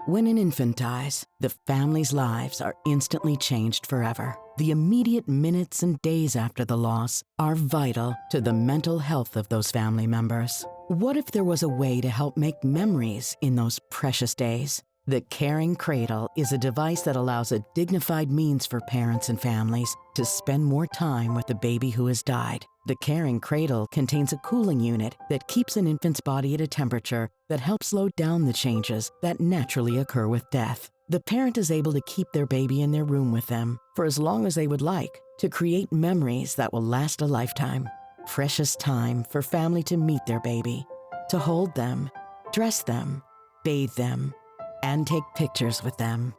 When an infant dies, the family's lives are instantly changed forever. The immediate minutes and days after the loss are vital to the mental health of those family members. What if there was a way to help make memories in those precious days? The Caring Cradle is a device that allows a dignified means for parents and families to spend more time with the baby who has died. The Caring Cradle contains a cooling unit that keeps an infant's body at a temperature that helps slow down the changes that naturally occur with death. The parent is able to keep their baby in their room with them for as long as they would like to create memories that will last a lifetime. Precious time for family to meet their baby, to hold them, dress them, bathe them, and take pictures with them.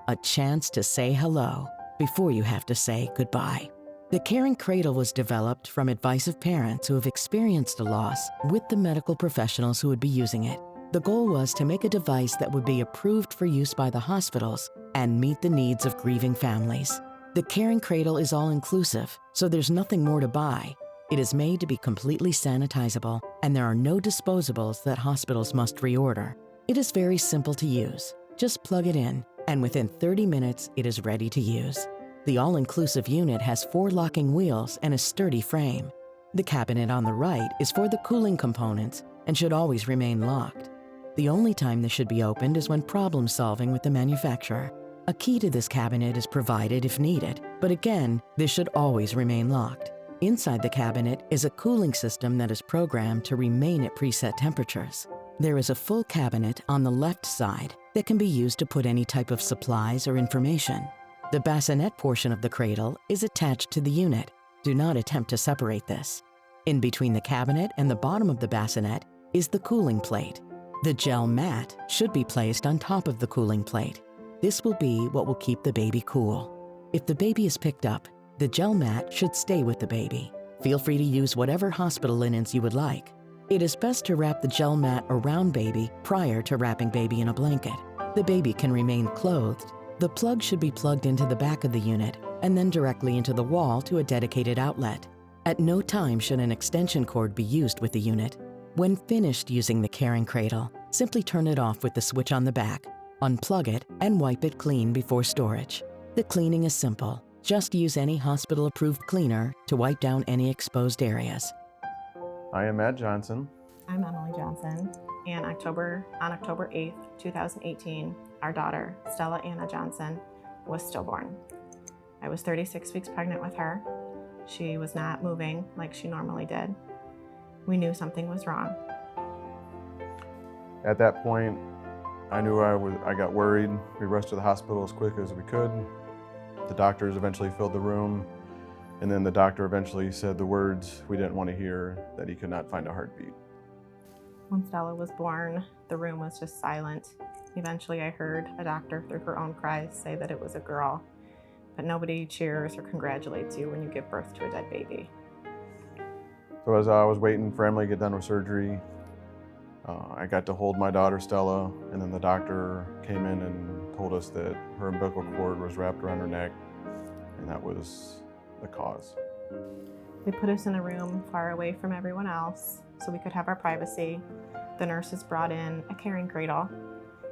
A chance to say hello before you have to say goodbye. The Caring Cradle was developed from advice of parents who have experienced a loss with the medical professionals who would be using it. The goal was to make a device that would be approved for use by the hospitals and meet the needs of grieving families. The Caring Cradle is all-inclusive, so there's nothing more to buy. It is made to be completely sanitizable, and there are no disposables that hospitals must reorder. It is very simple to use. Just plug it in, and within 30 minutes, it is ready to use. The all-inclusive unit has 4 locking wheels and a sturdy frame. The cabinet on the right is for the cooling components and should always remain locked. The only time this should be opened is when problem-solving with the manufacturer. A key to this cabinet is provided if needed, but again, this should always remain locked. Inside the cabinet is a cooling system that is programmed to remain at preset temperatures. There is a full cabinet on the left side that can be used to put any type of supplies or information. The bassinet portion of the cradle is attached to the unit. Do not attempt to separate this. In between the cabinet and the bottom of the bassinet is the cooling plate. The gel mat should be placed on top of the cooling plate. This will be what will keep the baby cool. If the baby is picked up, the gel mat should stay with the baby. Feel free to use whatever hospital linens you would like. It is best to wrap the gel mat around baby prior to wrapping baby in a blanket. The baby can remain clothed. The plug should be plugged into the back of the unit and then directly into the wall to a dedicated outlet. At no time should an extension cord be used with the unit. When finished using the Caring Cradle, simply turn it off with the switch on the back, unplug it, and wipe it clean before storage. The cleaning is simple. Just use any hospital-approved cleaner to wipe down any exposed areas. I am Matt Johnson. I'm Emily Johnson, and on October 8th, 2018, our daughter, Stella Anna Johnson, was stillborn. I was 36 weeks pregnant with her. She was not moving like she normally did. We knew something was wrong. At that point, I knew I got worried. We rushed to the hospital as quick as we could. The doctors eventually filled the room, and then the doctor eventually said the words we didn't want to hear, that he could not find a heartbeat. When Stella was born, the room was just silent. Eventually, I heard a doctor, through her own cries, say that it was a girl. But nobody cheers or congratulates you when you give birth to a dead baby. So as I was waiting for Emily to get done with surgery, I got to hold my daughter Stella, and then the doctor came in and told us that her umbilical cord was wrapped around her neck, and that was the cause. They put us in a room far away from everyone else so we could have our privacy. The nurses brought in a Caring Cradle.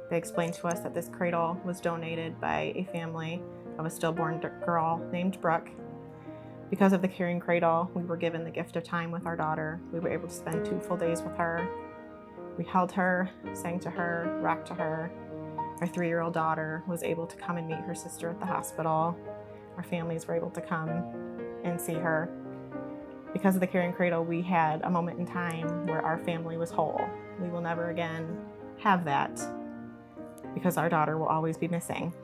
They explained to us that this cradle was donated by a family of a stillborn girl named Brooke. Because of the Caring Cradle, we were given the gift of time with our daughter. We were able to spend 2 full days with her. We held her, sang to her, rocked to her. Our 3-year-old daughter was able to come and meet her sister at the hospital. Our families were able to come and see her. Because of the Caring Cradle, we had a moment in time where our family was whole. We will never again have that because our daughter will always be missing.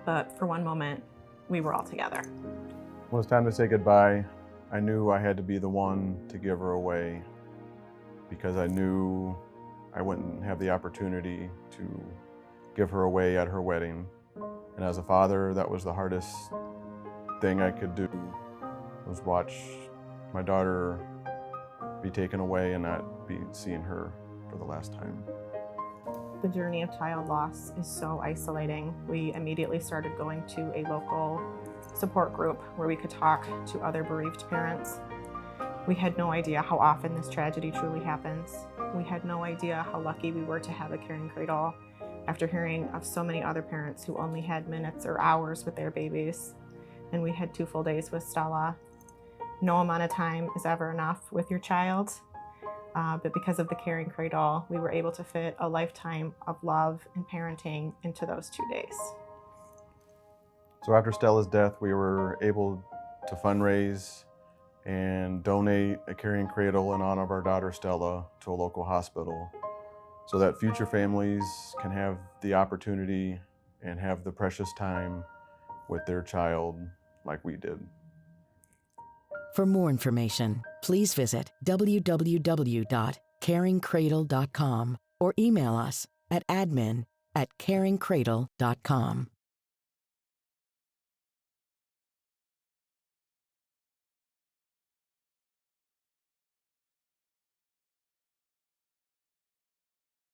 But for one moment, we were all together. When it was time to say goodbye, I knew I had to be the one to give her away, because I knew I wouldn't have the opportunity to give her away at her wedding. And as a father, that was the hardest thing I could do, was watch my daughter be taken away and not be seeing her for the last time. The journey of child loss is so isolating. We immediately started going to a local support group where we could talk to other bereaved parents. We had no idea how often this tragedy truly happens. We had no idea how lucky we were to have a Caring Cradle. after hearing of so many other parents who only had minutes or hours with their babies. And we had 2 full days with Stella. No amount of time is ever enough with your child, but because of the Caring Cradle, we were able to fit a lifetime of love and parenting into those 2 days. So after Stella's death, we were able to fundraise and donate a Caring Cradle in honor of our daughter Stella to a local hospital so that future families can have the opportunity and have the precious time with their child like we did. For more information, please visit www.caringcradle.com or email us at admin@caringcradle.com.